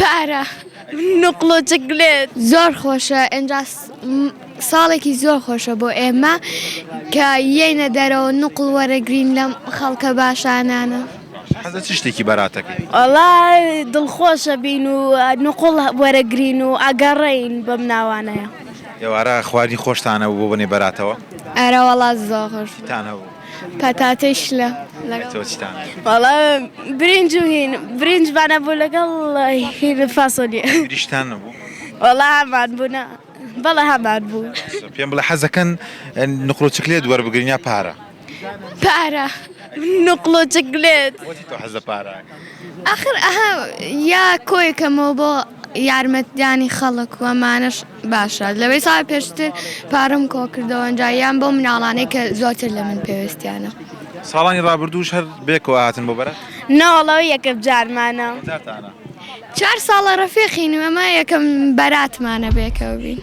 پارە نقل و چکلێت زۆر خۆشە ئەنجا ساڵێکی زۆر خۆشە بۆ ئێمە کە یەینە دەرەوە نقل وەرەگرین لەم خەڵکە باشانانە. حەزە چ شتێکی بەراتەکەی؟ وەڵای دڵخۆشە بین و نقل وەرەگرین و ئەگەڕێین بەم ناوانەیە. ئێوارە خواردنی خۆشتانە بۆ بنێ بەراتەوە؟ ئەرە وەڵات زۆر خۆش تانە بوو پەتاتەش لە تۆ چتان؟ وەڵا برنج و هین برنج بانە بوو لەگەڵ هین فاسۆلیە گریشتان نەبوو؟ وەڵا هەمان بوونا بەڵێ هەمان بوو. پێم بڵێ حەزەکەن نقل و چکلێت وەربگرین یا پارە؟ پارە نقل و چکلێت وەتی تۆ حەزە پارە؟ ئاخر ئەها یا کۆیەکەمەوە بۆ یارمەتیانی خەڵک و ئەمانەش باشە لەوەی ساڵ پێشتر پارەم کۆ کردەوە ئەنجا یان بۆ مناڵانەی کە زۆرتر لە من پێویستیانە. ساڵانی ڕابردووش هەر بێکەوە هاتن بۆ بەرات؟ نەوەڵەوە یەکەم جارمانە جارتانە؟ 4 ساڵە ڕەفیقین و ئەمە یەکەم بەراتمانە بێکەوە بین.